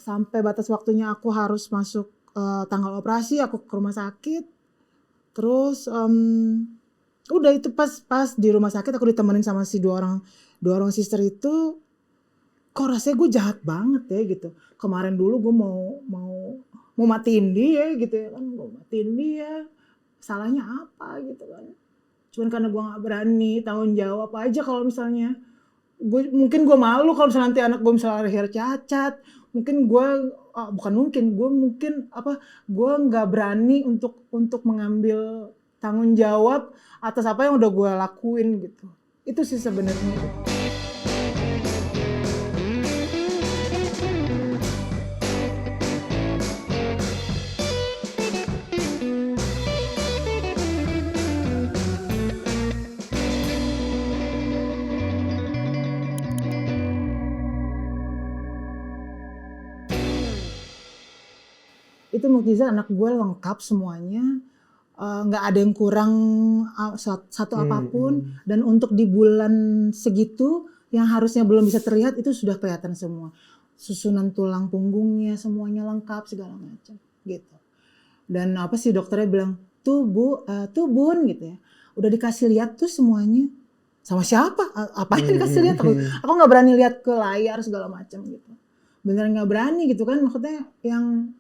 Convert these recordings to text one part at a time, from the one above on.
sampai batas waktunya aku harus masuk tanggal operasi, aku ke rumah sakit. Terus udah itu pas di rumah sakit aku ditemenin sama si dua orang sister itu. Kok rasanya gue jahat banget ya gitu. Kemarin dulu gue mau matiin dia gitu ya kan, gue matiin dia. Salahnya apa gitu kan? Cuman karena gue nggak berani tanggung jawab aja kalau misalnya mungkin gue malu kalau misalnya nanti anak gue misalnya lahir cacat. Mungkin gue gue nggak berani untuk mengambil tanggung jawab atas apa yang udah gue lakuin gitu. Itu sih sebenarnya. Itu mukjizat, anak gue lengkap semuanya, nggak ada yang kurang satu apapun. Dan untuk di bulan segitu yang harusnya belum bisa terlihat itu sudah kelihatan semua, susunan tulang punggungnya semuanya lengkap segala macam gitu. Dan apa sih dokternya bilang, tuh bun gitu ya, udah dikasih lihat tuh semuanya. Sama siapa? Apa yang dikasih lihat? Aku nggak berani lihat ke layar segala macam gitu, beneran nggak berani gitu kan. Maksudnya yang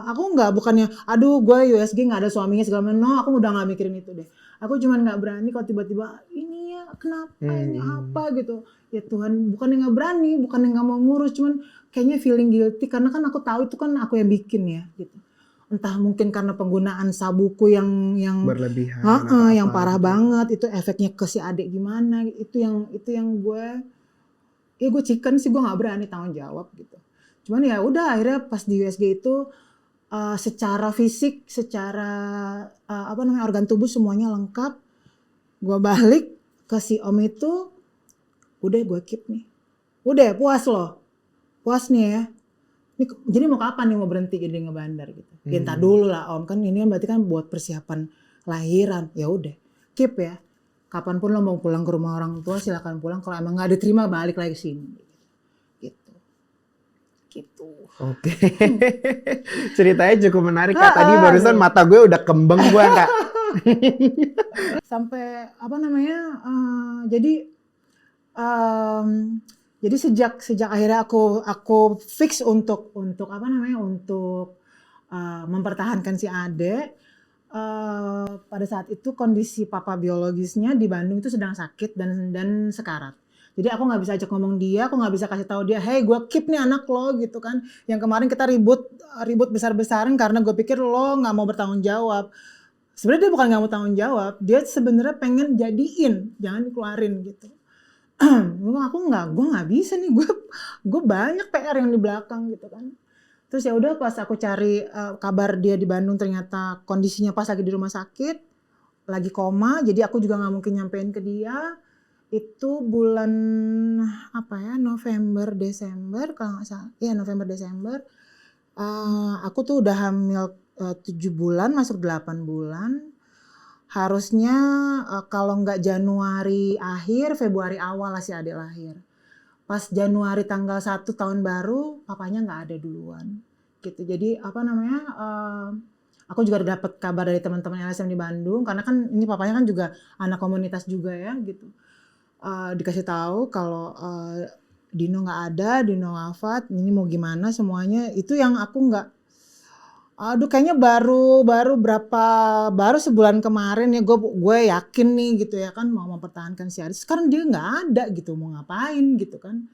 aku bukannya aduh gue USG nggak ada suaminya segala macam, no, aku udah nggak mikirin itu deh. Aku cuman nggak berani kalau tiba-tiba ini ya kenapa ini apa gitu ya Tuhan. Bukannya nggak berani, bukannya nggak mau ngurus, cuman kayaknya feeling guilty karena kan aku tahu itu kan aku yang bikin ya gitu. Entah mungkin karena penggunaan sabuku yang berlebihan, yang parah gitu banget, itu efeknya ke si adik gimana, itu yang gue chicken sih, gue nggak berani tanggung jawab gitu. Cuman ya udah akhirnya pas di USG itu secara fisik, secara organ tubuh semuanya lengkap. Gue balik ke si om itu, udah gue keep nih. Udah puas loh. Puas nih ya. Ini, jadi mau kapan nih mau berhenti jadi ngebandar gitu. Ya entar dulu lah om, kan ini berarti kan buat persiapan lahiran. Ya udah, keep ya. Kapanpun lo mau pulang ke rumah orang tua silakan pulang, kalau emang nggak diterima balik lagi sini. Gitu. Oke. Ceritanya cukup menarik Kak. Tadi barusan mata gue udah kembang gue Kak. Sampai jadi sejak akhirnya aku fix untuk mempertahankan si Ade. Pada saat itu kondisi papa biologisnya di Bandung itu sedang sakit dan sekarat. Jadi aku nggak bisa ajak ngomong dia, aku nggak bisa kasih tahu dia, hey gue keep nih anak lo gitu kan. Yang kemarin kita ribut besar-besaran karena gue pikir lo nggak mau bertanggung jawab. Sebenarnya dia bukan nggak mau tanggung jawab, dia sebenarnya pengen jadiin, jangan dikeluarin gitu. Gue nggak bisa nih, gue banyak PR yang di belakang gitu kan. Terus ya udah pas aku cari kabar dia di Bandung, ternyata kondisinya pas lagi di rumah sakit, lagi koma, jadi aku juga nggak mungkin nyampein ke dia. Itu bulan November Desember kalau nggak salah, ya November Desember. Aku tuh udah hamil 7 bulan masuk 8 bulan. Harusnya kalau nggak Januari akhir, Februari awal lah si adik lahir. Pas Januari tanggal 1 tahun baru, papanya nggak ada duluan. Gitu. Jadi aku juga dapat kabar dari teman-teman LSM di Bandung, karena kan ini papanya kan juga anak komunitas juga ya gitu. Dikasih tahu kalau Dino nggak ada, Dino wafat, ini mau gimana semuanya. Itu yang aku nggak, kayaknya baru sebulan kemarin ya gue yakin nih gitu ya kan mau mempertahankan si Aris. Sekarang dia nggak ada gitu, mau ngapain gitu kan.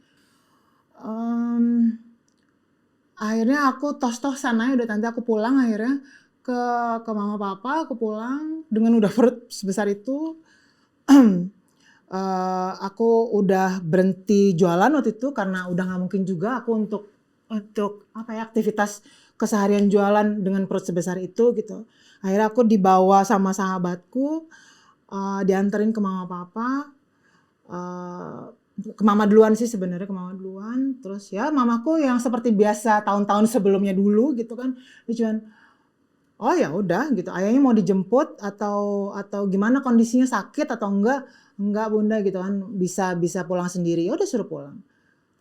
Akhirnya aku tos-tosan aja, udah tante aku pulang akhirnya ke mama papa, aku pulang dengan udah perut sebesar itu. Aku udah berhenti jualan waktu itu karena udah nggak mungkin juga aku untuk aktivitas keseharian jualan dengan perut sebesar itu gitu. Akhirnya aku dibawa sama sahabatku, dianterin ke mama papa, ke mama duluan sih sebenarnya, ke mama duluan. Terus ya mamaku yang seperti biasa tahun-tahun sebelumnya dulu gitu kan, dia cuman oh ya udah gitu, ayahnya mau dijemput atau gimana kondisinya, sakit atau enggak bunda gitu kan, bisa pulang sendiri, ya udah suruh pulang.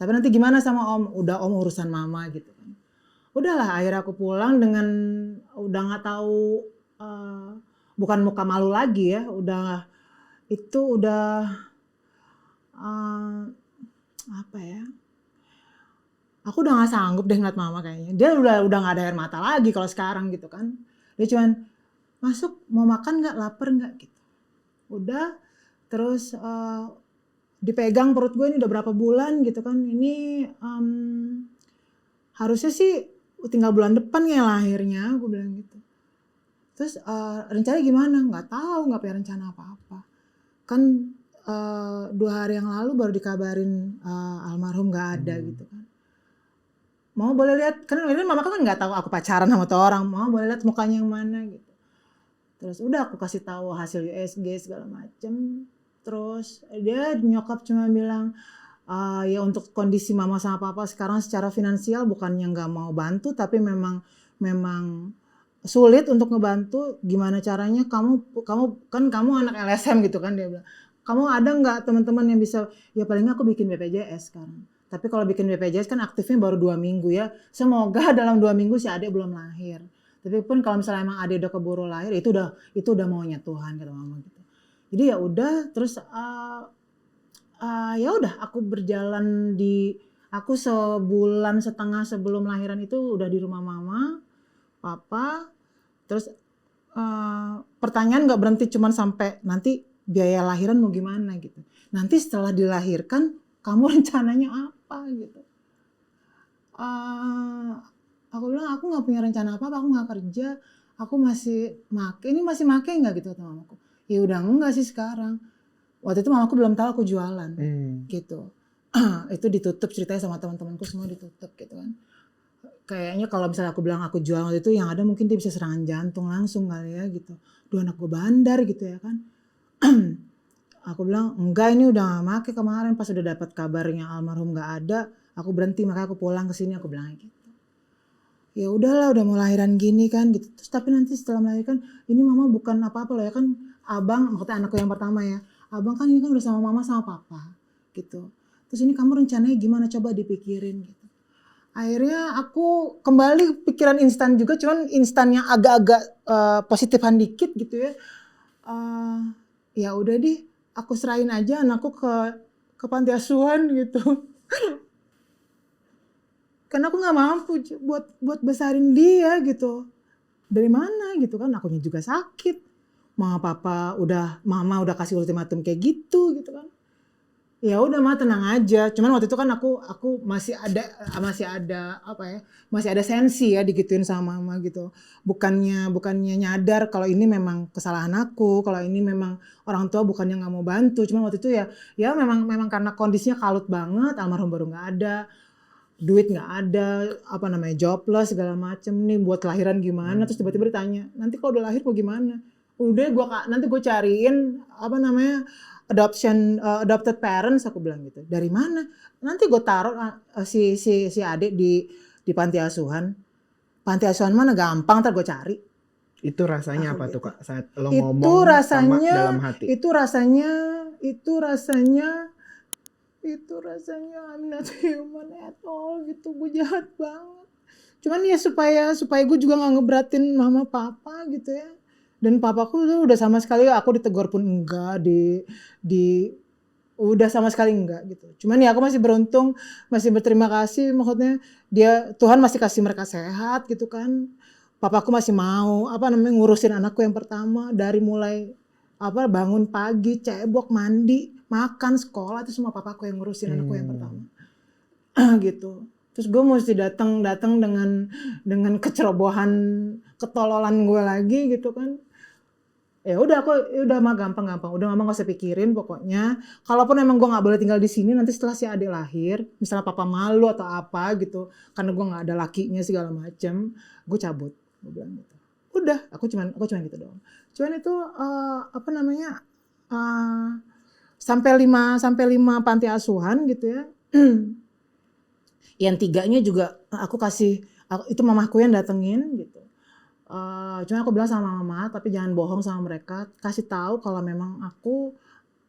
Tapi nanti gimana sama om? Udah om urusan mama gitu kan. Udahlah akhirnya aku pulang dengan udah nggak tahu bukan muka malu lagi ya, udah eh, apa ya? Aku udah nggak sanggup deh ngeliat mama kayaknya. Dia udah nggak ada air mata lagi kalau sekarang gitu kan. Dia cuman masuk mau makan nggak, lapar nggak gitu. Udah terus dipegang perut gue ini udah berapa bulan gitu kan. Ini harusnya sih tinggal bulan depan ya lahirnya, aku bilang gitu. Terus rencana gimana? Nggak tahu, nggak punya rencana apa-apa. Kan 2 hari yang lalu baru dikabarin almarhum nggak ada gitu kan. Mau boleh lihat, kan ini mama kan nggak tahu aku pacaran sama tuh orang, mau boleh lihat mukanya yang mana gitu. Terus udah aku kasih tahu hasil USG segala macem. Terus dia nyokap cuma bilang ya untuk kondisi mama sama papa sekarang secara finansial bukannya nggak mau bantu, tapi memang sulit untuk ngebantu. Gimana caranya kamu kan kamu anak LSM gitu kan, dia bilang. Kamu ada nggak teman-teman yang bisa, ya paling aku bikin BPJS sekarang. Tapi kalau bikin BPJS kan aktifnya baru 2 minggu ya. Semoga dalam 2 minggu si adik belum lahir. Tapi pun kalau misalnya emang adik udah keburu lahir, itu udah maunya Tuhan kata mama gitu. Jadi ya udah, terus ya udah aku berjalan aku sebulan setengah sebelum lahiran itu udah di rumah mama, papa. Terus pertanyaan nggak berhenti cuman sampai nanti biaya lahiran mau gimana gitu. Nanti setelah dilahirkan kamu rencananya apa gitu. Aku bilang aku nggak punya rencana apa-apa, aku nggak kerja, aku masih make nggak gitu kata mamaku. Ya udah enggak sih sekarang. Waktu itu mamaku belum tahu aku jualan gitu. Itu ditutup ceritanya sama teman-temanku semua, ditutup gitu kan. Kayaknya kalau misalnya aku bilang aku jual waktu itu yang ada mungkin dia bisa serangan jantung langsung kali ya gitu. Duh anak gue bandar gitu ya kan. Aku bilang enggak, ini udah gak make kemarin pas udah dapat kabarnya almarhum gak ada. Aku berhenti, makanya aku pulang ke sini, aku bilang gitu. Ya udahlah udah mau lahiran gini kan gitu. Terus tapi nanti setelah melahirkan ini mama bukan apa-apa loh ya kan, abang, maksudnya anakku yang pertama ya. Abang kan ini kan udah sama mama sama papa gitu. Terus ini kamu rencananya gimana, coba dipikirin gitu. Akhirnya aku kembali pikiran instan juga, cuman instannya agak-agak positifan dikit gitu ya. Ya udah deh, aku serahin aja anakku ke panti asuhan gitu. Karena aku nggak mampu buat besarin dia gitu. Dari mana gitu kan? Akunya juga sakit. Mama udah kasih ultimatum kayak gitu kan. Ya udah mah tenang aja. Cuman waktu itu kan aku masih ada apa ya? Masih ada sensi ya digituin sama mama gitu. Bukannya nyadar kalau ini memang kesalahan aku, kalau ini memang orang tua bukannya nggak mau bantu. Cuman waktu itu ya memang karena kondisinya kalut banget, almarhum baru nggak ada, duit nggak ada, apa namanya jobless segala macem nih, buat lahiran gimana. Terus tiba-tiba ditanya, nanti kalau udah lahir mau gimana? Udah nanti gue cariin apa namanya adopted parents, aku bilang gitu. Dari mana? Nanti gue taruh si adik di panti asuhan. Panti asuhan mana gampang, ntar gue cari. Itu rasanya apa gitu. tuh Kak saat lo ngomong sama dalam hati? Itu rasanya I'm not human at all gitu. Gue jahat banget. Cuman ya supaya gue juga gak ngeberatin mama papa gitu ya. Dan papaku tuh udah sama sekali, aku ditegur pun enggak, udah sama sekali enggak gitu. Cuman ya aku masih beruntung, masih berterima kasih, maksudnya Tuhan masih kasih mereka sehat gitu kan. Papaku masih mau ngurusin anakku yang pertama, dari mulai bangun pagi, cebok, mandi, makan, sekolah, itu semua papaku yang ngurusin anakku yang pertama. Gitu. Terus gue mesti datang dengan kecerobohan, ketololan gue lagi gitu kan. Ya udah mah gampang, udah mama gak usah pikirin pokoknya. Kalaupun emang gue nggak boleh tinggal di sini nanti setelah si adik lahir, misalnya papa malu atau apa gitu, karena gue nggak ada lakinya segala macem, gue cabut, gue bilang gitu. Udah, aku cuman gitu doang. Cuman itu sampai 5 panti asuhan gitu ya. Yang 3-nya juga itu mamaku yang datengin gitu. Cuma aku bilang sama mama, tapi jangan bohong sama mereka, kasih tahu kalau memang aku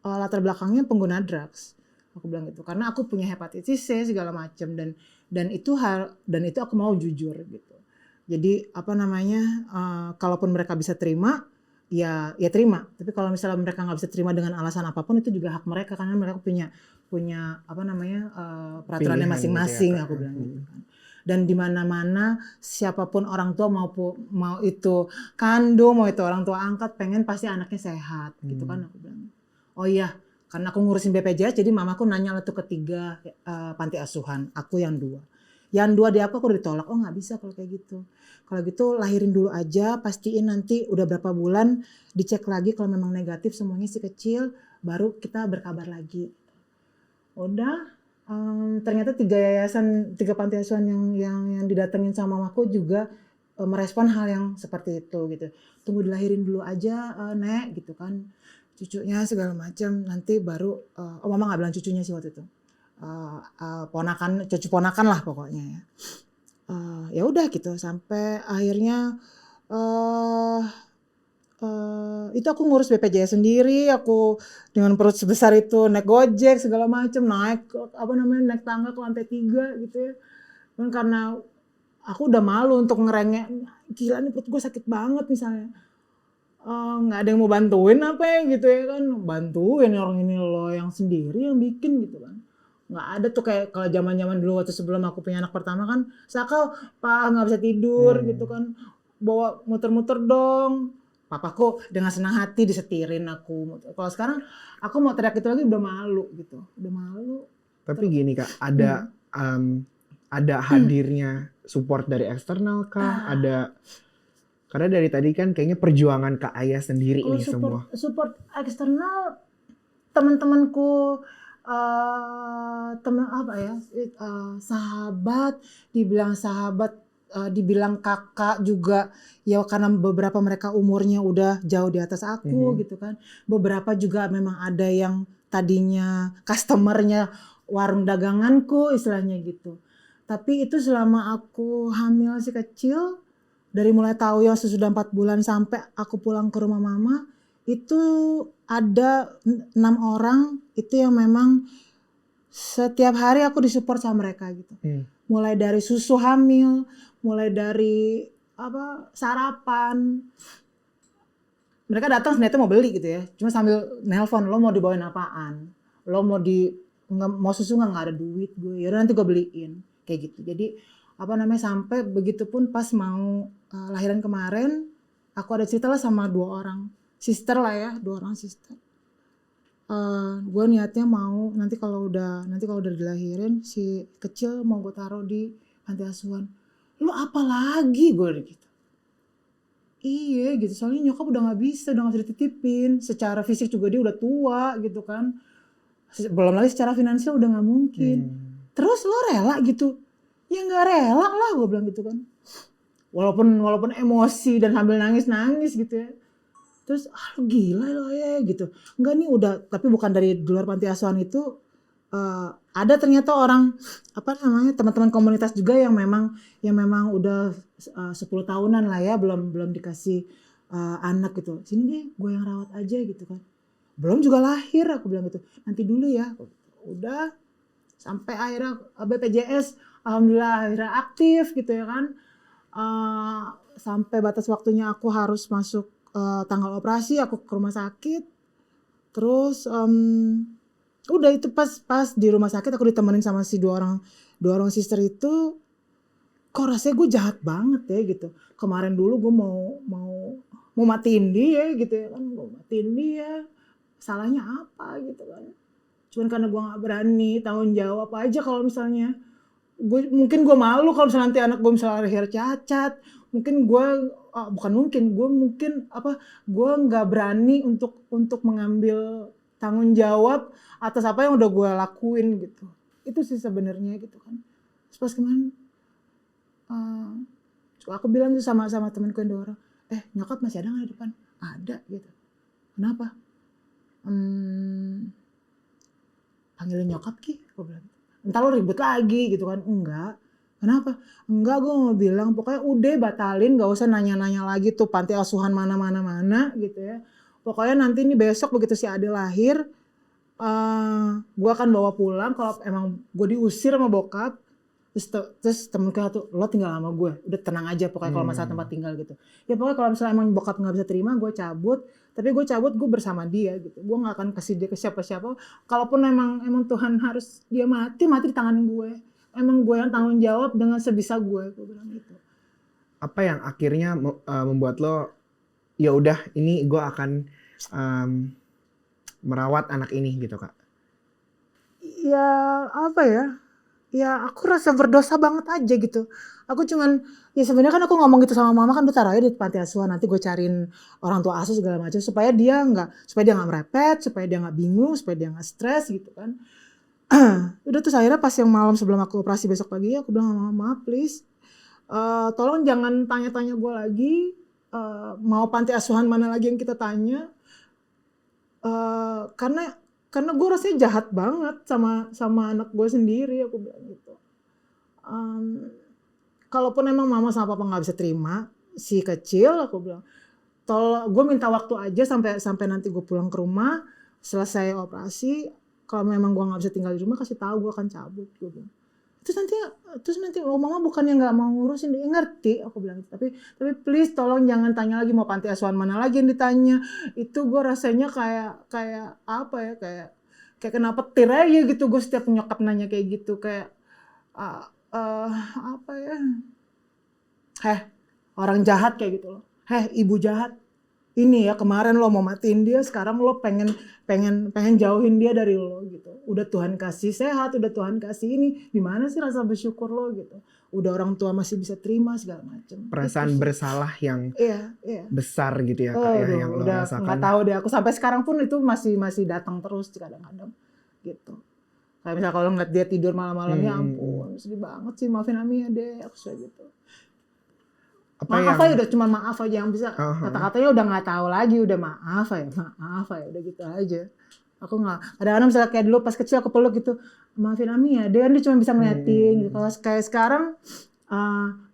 latar belakangnya pengguna drugs. aku bilang gitu, karena aku punya hepatitis C segala macam, dan itu aku mau jujur gitu. Jadi apa namanya, kalaupun mereka bisa terima, ya terima. Tapi kalau misalnya mereka nggak bisa terima dengan alasan apapun, itu juga hak mereka, karena mereka punya apa namanya, peraturannya Pilihan gitu ya, masing-masing, Kak. aku bilang gitu kan. Dan di mana-mana siapapun orang tua, mau itu kandung, mau itu orang tua angkat, pengen pasti anaknya sehat gitu kan, aku bilang. Oh iya, karena aku ngurusin BPJS, jadi mamaku nanya lah tuh ketiga panti asuhan, aku yang 2. Yang 2 di aku udah ditolak, oh nggak bisa kalau kayak gitu. Kalau gitu lahirin dulu aja, pastiin nanti udah berapa bulan, dicek lagi kalau memang negatif semuanya si kecil, baru kita berkabar lagi. Udah, ternyata 3 panti asuhan yang didatengin sama mamaku juga merespon hal yang seperti itu gitu. Tunggu dilahirin dulu aja, Nek, gitu kan. Cucunya segala macam, nanti baru mama nggak bilang cucunya sih waktu itu. Cucu ponakan lah pokoknya ya. Ya udah gitu sampai akhirnya itu aku ngurus BPJS sendiri, aku dengan perut sebesar itu naik Gojek segala macam, naik tangga ke lantai 3 gitu ya. Dan karena aku udah malu untuk ngerengek, gila nih perut gue sakit banget misalnya. Nggak ada yang mau bantuin apa ya gitu ya kan, bantuin orang ini lo yang sendiri yang bikin gitu kan. Nggak ada tuh kayak kalau zaman-zaman dulu waktu sebelum aku punya anak pertama kan, Saka Pak nggak bisa tidur gitu kan, bawa muter-muter dong. Papaku dengan senang hati disetirin aku. Kalau sekarang aku mau teriak itu lagi udah malu gitu, udah malu. Tapi gini Kak, ada hadirnya support dari eksternal kah? Karena dari tadi kan kayaknya perjuangan Kak Ayah sendiri Kalau nih semua. Support eksternal, teman-temanku, sahabat, dibilang kakak juga, ya karena beberapa mereka umurnya udah jauh di atas aku gitu kan. Beberapa juga memang ada yang tadinya customernya warung daganganku istilahnya gitu. Tapi itu selama aku hamil si kecil, dari mulai tahu yang sesudah 4 bulan sampai aku pulang ke rumah mama, itu ada 6 orang itu yang memang setiap hari aku disupport sama mereka gitu. Mulai dari susu hamil, mulai dari sarapan. Mereka datang sebenarnya mau beli gitu ya, cuma sambil nelpon, lo mau dibawain apaan? Lo mau susu nggak ada duit gue, ya nanti gue beliin kayak gitu. Jadi sampai begitupun pas mau lahiran kemarin, aku ada cerita lah sama 2 orang sister lah ya, 2 orang sister. Gue niatnya mau nanti kalau udah dilahirin si kecil mau gue taruh di panti asuhan. Lu apa lagi gue gitu. Iya gitu, soalnya nyokap udah nggak bisa dititipin. Secara fisik juga dia udah tua gitu kan. Belum lagi secara finansial udah nggak mungkin. Terus lo rela gitu? Ya nggak rela lah, gue bilang gitu kan. Walaupun emosi dan sambil nangis gitu ya. Terus gila lo ya gitu. Enggak nih udah, tapi bukan dari luar panti asuhan itu, ada ternyata orang teman-teman komunitas juga yang memang udah 10 tahunan lah ya, belum dikasih anak gitu. Sini deh gue yang rawat aja gitu kan. Belum juga lahir, aku bilang gitu. Nanti dulu ya. Udah sampai akhirnya BPJS alhamdulillah akhirnya aktif gitu ya kan. Sampai batas waktunya aku harus masuk tanggal operasi, aku ke rumah sakit. Terus udah itu pas di rumah sakit aku ditemenin sama si dua orang sister itu. Kok rasanya gue jahat banget ya gitu. Kemarin dulu gue mau matiin dia gitu ya kan, gue matiin dia. Salahnya apa gitu kan. Cuman karena gue gak berani tanggung jawab aja kalau misalnya mungkin gue malu kalau misalnya nanti anak gue misalnya lahir cacat. Mungkin gue nggak berani untuk mengambil tanggung jawab atas apa yang udah gue lakuin gitu. Itu sih sebenarnya gitu kan. Terus pas kemarin aku bilang tuh sama temanku yang 2 orang, nyokap masih ada nggak di depan? Ada gitu. Kenapa? Panggilin nyokap Ki, aku bilang. Entar lo ribet lagi gitu kan. Enggak. Kenapa? Enggak, gue mau bilang pokoknya udah batalin, gak usah nanya-nanya lagi tuh panti asuhan mana gitu ya. Pokoknya nanti nih besok begitu si Ade lahir, gue akan bawa pulang kalau emang gue diusir sama bokap. Terus temen gue tuh, lo tinggal sama gue, udah tenang aja pokoknya kalau masalah tempat tinggal gitu. Ya pokoknya kalau misalnya emang bokap nggak bisa terima, gue cabut. Tapi gue cabut, gue bersama dia gitu. Gue nggak akan kasih dia ke siapa-siapa. Kalaupun emang Tuhan harus dia mati di tangan gue. Emang gue yang tanggung jawab dengan sebisa gue bilang gitu. Apa yang akhirnya membuat lo, ya udah ini gue akan merawat anak ini gitu Kak? Ya apa ya? Ya aku rasa berdosa banget aja gitu. Aku cuman, ya sebenarnya kan aku ngomong gitu sama mama kan, udah taruh aja di panti asuhan, nanti gue cariin orang tua asuh segala macam supaya dia nggak merepet, supaya dia nggak bingung, supaya dia nggak stres gitu kan. Udah terus akhirnya pas yang malam sebelum aku operasi besok pagi, aku bilang sama mama, please tolong jangan tanya-tanya gue lagi, mau panti asuhan mana lagi yang kita tanya, karena gue rasanya jahat banget sama anak gue sendiri, aku bilang gitu. Kalaupun emang mama sama papa nggak bisa terima si kecil, aku bilang, gue minta waktu aja sampai nanti gue pulang ke rumah selesai operasi. Kalau memang gue nggak bisa tinggal di rumah, kasih tahu, gue akan cabut, gue bilang. Terus nanti mama bukannya nggak mau ngurusin, dia ngerti, aku bilang. Tapi please tolong jangan tanya lagi mau panti asuhan mana lagi yang ditanya. Itu gue rasanya kayak apa ya, kayak kena petir aja gitu. Gue setiap nyokap nanya kayak gitu, kayak apa ya, orang jahat kayak gitu loh. Ibu jahat. Ini ya kemarin lo mau matiin dia, sekarang lo pengen jauhin dia dari lo gitu. Udah Tuhan kasih sehat, udah Tuhan kasih ini, gimana sih rasa bersyukur lo gitu. Udah orang tua masih bisa terima segala macam. Perasaan bersalah yang iya. besar gitu ya Kak ya, yang lo udah rasakan. nggak tahu deh, aku sampai sekarang pun itu masih datang terus kadang-kadang gitu. Kayak misalnya kalau ngeliat dia tidur malam-malam, ya ampun sedih banget sih, maafin Ami ya deh, aku suka gitu. Maaf aja, udah cuma maaf aja yang bisa. Kata-katanya udah nggak tahu lagi, udah maaf ya, udah gitu aja. Aku nggak, kadang-kadang misalnya kayak dulu pas kecil aku peluk gitu, maafin Ami ya, dia cuma bisa ngeliatin gitu. Kalau kayak sekarang,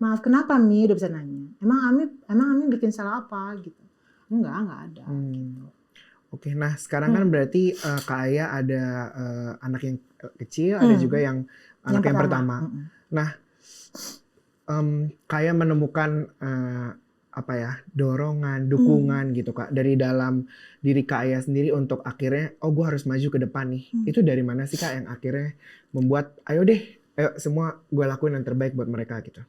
maaf kenapa Mi, udah bisa nanya. Emang Ami bikin salah apa gitu? Enggak ada. Gitu. Oke, nah sekarang kan berarti Kak Aya ada anak yang kecil, ada juga yang anak yang pertama. Nah, Kak Aya menemukan apa ya, dorongan, dukungan gitu Kak dari dalam diri Kak Aya sendiri untuk akhirnya, oh gue harus maju ke depan nih. Itu dari mana sih Kak yang akhirnya membuat, ayo semua gue lakuin yang terbaik buat mereka gitu?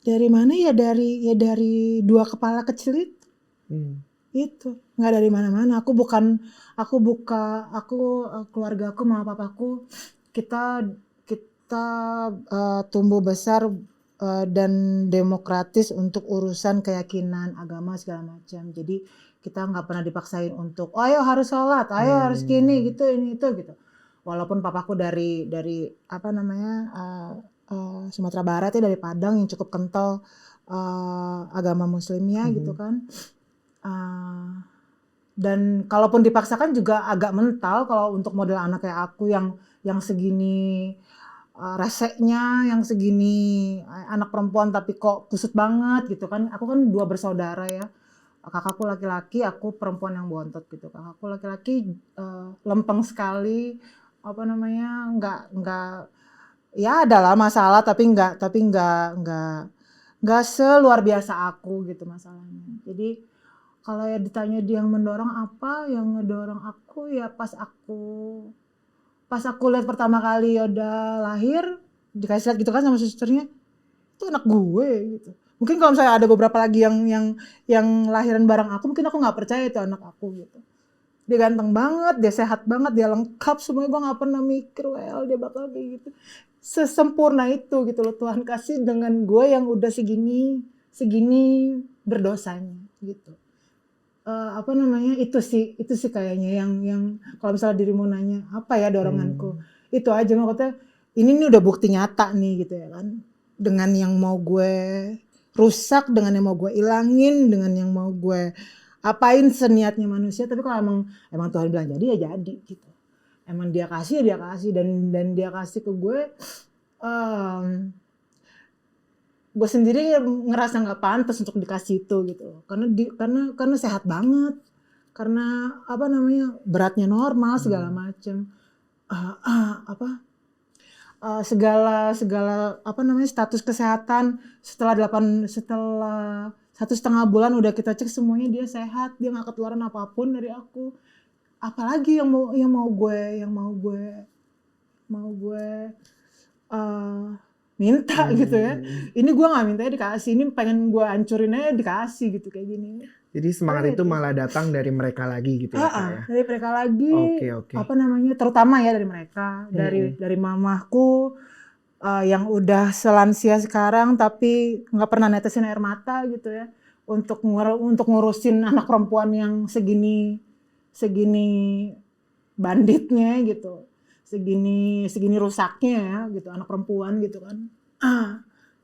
Dari mana ya, dari dua kepala kecil itu. Itu nggak dari mana-mana. Aku keluarga aku sama papaku, kita tumbuh besar dan demokratis untuk urusan keyakinan agama segala macam. Jadi kita nggak pernah dipaksain untuk ayo harus sholat, ayo harus gini gitu, ini itu gitu. Walaupun papaku dari apa namanya Sumatera Barat ya, dari Padang yang cukup kental agama Muslimnya gitu kan. Dan kalaupun dipaksakan juga agak mental kalau untuk model anak kayak aku yang segini reseknya, yang segini anak perempuan tapi kok kusut banget gitu kan. Aku kan 2 bersaudara ya, kakakku laki-laki, aku perempuan yang bontot gitu. Kakakku laki-laki lempeng sekali, apa namanya, nggak ya adalah masalah tapi nggak seluar biasa aku gitu masalahnya. Jadi kalau ya ditanya dia yang mendorong apa, yang ngedorong aku ya pas aku lihat pertama kali Yoda lahir, dikasih lihat gitu kan sama susternya, itu anak gue gitu. Mungkin kalau misalnya ada beberapa lagi yang lahiran bareng aku, mungkin aku nggak percaya itu anak aku gitu. Dia ganteng banget, dia sehat banget, dia lengkap semuanya, gue nggak pernah mikir well dia bakal kayak gitu. Sesempurna itu gitu loh Tuhan kasih dengan gue yang udah segini berdosanya gitu. Apa namanya, itu sih kayaknya yang kalau misalnya dirimu nanya apa ya doronganku, itu aja maksudnya ini nih udah bukti nyata nih gitu ya kan, dengan yang mau gue rusak, dengan yang mau gue ilangin, dengan yang mau gue apain seniatnya manusia. Tapi kalau emang Tuhan bilang jadi ya jadi gitu, emang dia kasih ya dia kasih, dan dia kasih ke gue. Gue sendiri ngerasa nggak pantas untuk dikasih itu gitu, karena sehat banget, karena apa namanya beratnya normal segala macem. Segala apa namanya status kesehatan setelah 1,5 bulan udah kita cek semuanya dia sehat, dia nggak ketularan apapun dari aku. Apalagi yang mau gue minta gitu ya. Ini gue nggak mintanya dikasih, ini pengen gue hancurin aja dikasih gitu kayak gini. Jadi semangat itu malah datang dari mereka lagi gitu ya Kak ya. Dari mereka lagi. Oke. Apa namanya? Terutama ya dari mereka, dari mamahku yang udah selansia sekarang tapi nggak pernah netesin air mata gitu ya. Untuk ngurusin anak perempuan yang segini banditnya gitu. Segini rusaknya ya gitu, anak perempuan gitu kan.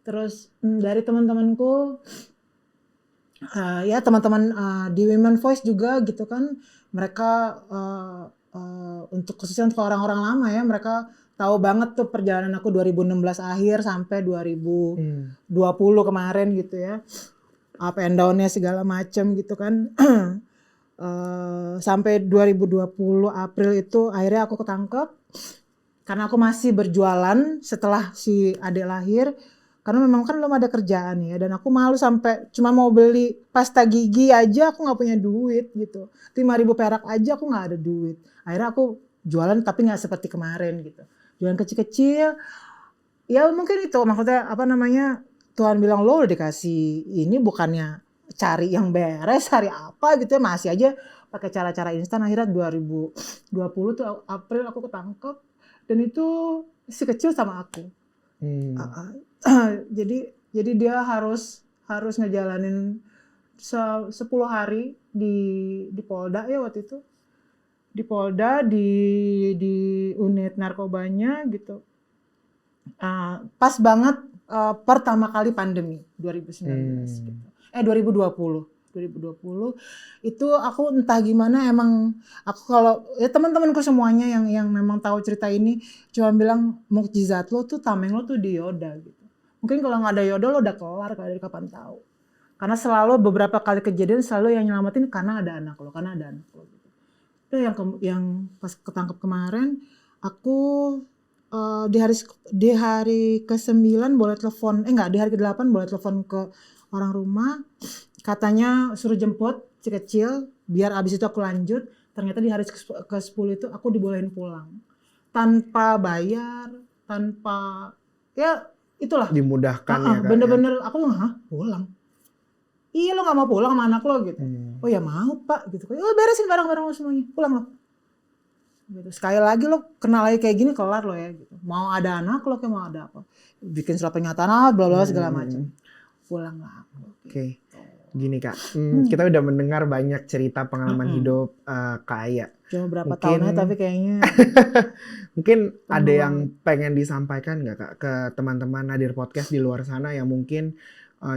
Terus dari teman-temanku ya teman-teman di Women Voice juga gitu kan, mereka untuk khususnya untuk orang-orang lama ya, mereka tahu banget tuh perjalanan aku 2016 akhir sampai 2020 kemarin gitu ya, up and down-nya segala macam gitu kan. Sampai 2020 April itu akhirnya aku ketangkep karena aku masih berjualan setelah si adik lahir. Karena memang kan belum ada kerjaan ya, dan aku malu sampai cuma mau beli pasta gigi aja aku nggak punya duit gitu. 5.000 perak aja aku nggak ada duit. Akhirnya aku jualan tapi nggak seperti kemarin gitu. Jualan kecil-kecil. Ya mungkin itu maksudnya apa namanya, Tuhan bilang lo udah dikasih ini bukannya cari yang beres, cari apa gitu ya, masih aja pakai cara-cara instan. Akhirnya 2020 tuh April aku ketangkep dan itu si kecil sama aku. Jadi dia harus ngejalanin 10 hari di Polda ya waktu itu. Di Polda di unit narkobanya gitu. Pas banget pertama kali pandemi 2019 gitu. 2020 itu aku entah gimana, emang aku kalau ya teman-temanku semuanya yang memang tahu cerita ini cuma bilang mukjizat lo tuh, tameng lo tuh di Yoda gitu. Mungkin kalau nggak ada Yoda lo udah kelar dari kapan tahu. Karena selalu beberapa kali kejadian selalu yang nyelamatin karena ada anak lo gitu. Itu yang pas ketangkep kemarin aku di hari ke-9 boleh telepon, di hari ke-8 boleh telepon ke orang rumah. Katanya suruh jemput si kecil biar abis itu aku lanjut. Ternyata di hari ke-10 itu aku dibolehin pulang. Tanpa bayar, tanpa ya itulah. Dimudahkan ya Kak. Bener-bener ya. Aku pulang. Iya lo gak mau pulang sama anak lo gitu. Oh ya mau Pak gitu. Oh beresin barang-barang lo semuanya, pulang lo. Gitu. Sekali lagi lo kenal lagi kayak gini kelar lo ya gitu. Mau ada anak lo kayak mau ada apa. Bikin surat pernyataan bla bla segala macam. Pulang lah. Oke. Gini Kak, kita udah mendengar banyak cerita pengalaman hidup Kak Aya. Cuma berapa tahunnya tapi kayaknya mungkin ada yang pengen disampaikan nggak Kak ke teman-teman Nadir Podcast di luar sana yang mungkin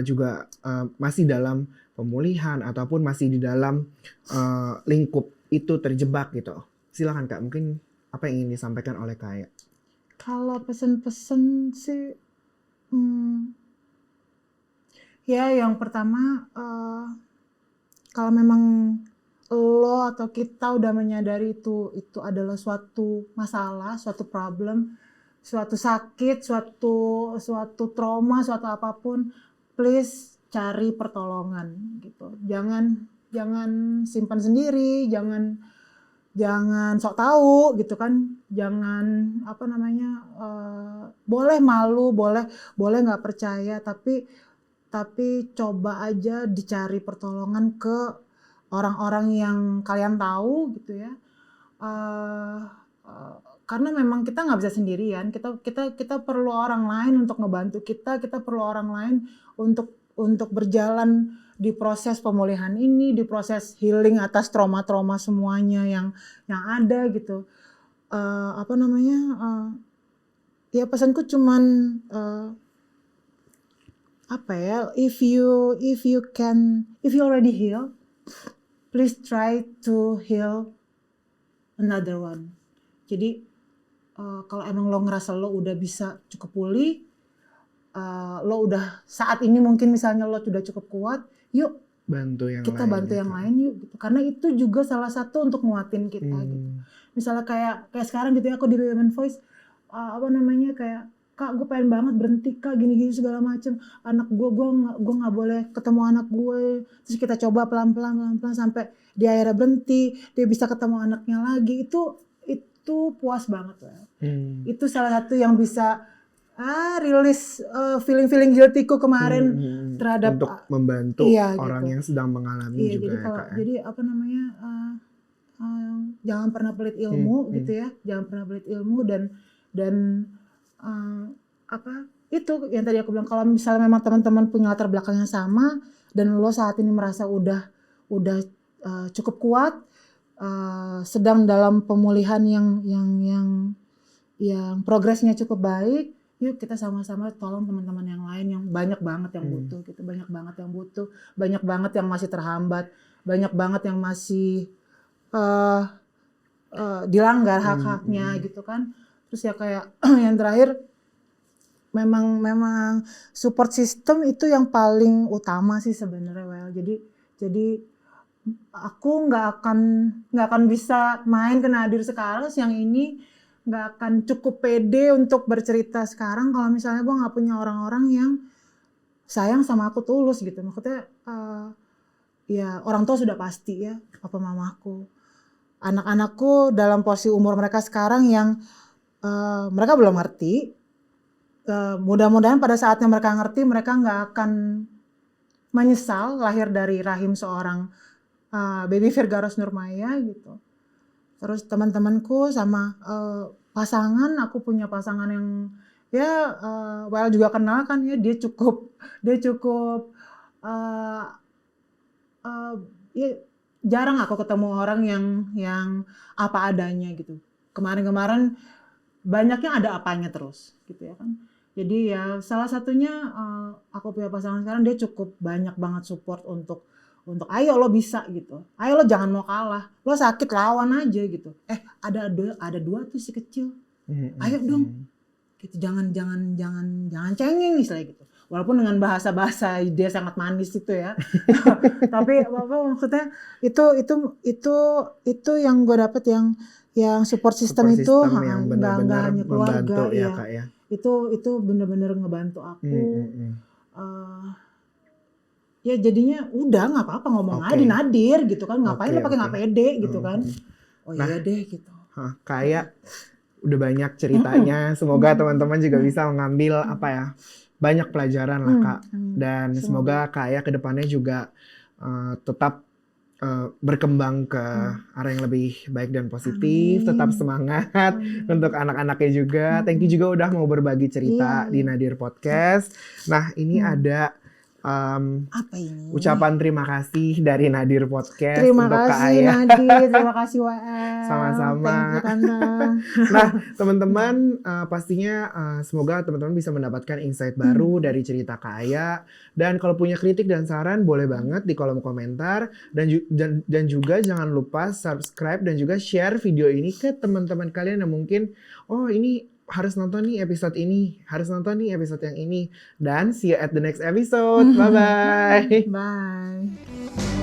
juga masih dalam pemulihan ataupun masih di dalam lingkup itu terjebak gitu. Silakan Kak, mungkin apa yang ingin disampaikan oleh Kak Aya? Kalau pesen-pesen sih ya yang pertama kalau memang lo atau kita udah menyadari itu adalah suatu masalah, suatu problem, suatu sakit, suatu trauma, suatu apapun, please cari pertolongan gitu. Jangan simpan sendiri, jangan sok tahu gitu kan. Jangan apa namanya, boleh malu, boleh nggak percaya, tapi coba aja dicari pertolongan ke orang-orang yang kalian tahu gitu ya. Karena memang kita nggak bisa sendirian. Kita perlu orang lain untuk ngebantu kita perlu orang lain untuk berjalan di proses pemulihan ini, di proses healing atas trauma-trauma semuanya yang ada gitu. Ya pesanku cuman if you already heal, please try to heal another one. Jadi kalau emang lo ngerasa lo udah bisa cukup pulih, lo udah saat ini mungkin misalnya lo sudah cukup kuat, yuk bantu yang kita lain bantu yang gitu. lain yuk gitu. Karena itu juga salah satu untuk nguatin kita gitu. Misalnya kayak sekarang gitu ya, aku di Women Voice kayak, Kak gue pengen banget berhenti Kak, gini-gini segala macem, anak gue nggak boleh ketemu anak gue, terus kita coba pelan-pelan sampai dia akhirnya berhenti, dia bisa ketemu anaknya lagi, itu puas banget ya. Itu salah satu yang bisa rilis feeling guilty-ku kemarin terhadap untuk membantu orang gitu. yang sedang mengalami juga jadi ya Kak. Jadi jangan pernah pelit ilmu gitu ya, jangan pernah pelit ilmu dan itu yang tadi aku bilang, kalau misalnya memang teman-teman punya latar belakang yang sama dan lo saat ini merasa udah cukup kuat, sedang dalam pemulihan yang progresnya cukup baik, yuk kita sama-sama tolong teman-teman yang lain yang banyak banget yang butuh gitu, banyak banget yang masih terhambat, banyak banget yang masih dilanggar hak-haknya gitu kan. Terus ya kayak yang terakhir, memang support system itu yang paling utama sih sebenarnya, Well. Jadi aku nggak akan bisa main ke Nadir sekarang siang ini, nggak akan cukup pede untuk bercerita sekarang kalau misalnya gue nggak punya orang-orang yang sayang sama aku tulus gitu. Maksudnya ya orang tua sudah pasti ya, papa mamaku, anak-anakku dalam posisi umur mereka sekarang yang mereka belum ngerti. Mudah-mudahan pada saatnya mereka ngerti, mereka nggak akan menyesal lahir dari rahim seorang baby Virgaros Nurmaya gitu. Terus teman-temanku sama pasangan, aku punya pasangan yang ya Well juga kenal kan ya, dia cukup ya, jarang aku ketemu orang yang apa adanya gitu. Kemarin banyaknya ada apanya terus gitu ya kan. Jadi ya salah satunya aku punya pasangan sekarang, dia cukup banyak banget support untuk ayo lo bisa gitu, ayo lo jangan mau kalah, lo sakit lawan aja gitu, ada dua tuh si kecil, ayo dong gitu, jangan cengeng istilahnya gitu, walaupun dengan bahasa dia sangat manis itu ya. Tapi maksudnya itu yang gue dapet, yang support system itu yang benar-benar hanya keluarga membantu ya Kak ya. Itu benar-benar ngebantu aku. Ya jadinya udah nggak apa-apa, ngomong aja di Nadir gitu kan, ngapain lo pakai nggak pede gitu kan. Nah, iya deh gitu. Kayak udah banyak ceritanya, semoga teman-teman juga bisa mengambil banyak pelajaran lah Kak, dan semoga Kak ke depannya juga tetap berkembang ke arah yang lebih baik dan positif. Tetap semangat untuk anak-anaknya juga. Thank you juga udah mau berbagi cerita di Nadir Podcast. Nah ini ada apa ini? Ucapan terima kasih dari Nadir Podcast terima untuk Kak kasih Aya. Nadir, terima kasih WL. Sama-sama. Thank you Tante. Nah teman-teman pastinya semoga teman-teman bisa mendapatkan insight baru dari cerita Kak Aya. Dan kalau punya kritik dan saran boleh banget di kolom komentar. Dan juga jangan lupa subscribe dan juga share video ini ke teman-teman kalian yang mungkin ini harus nonton nih episode ini, harus nonton nih episode yang ini. Dan see you at the next episode. Bye-bye. Bye.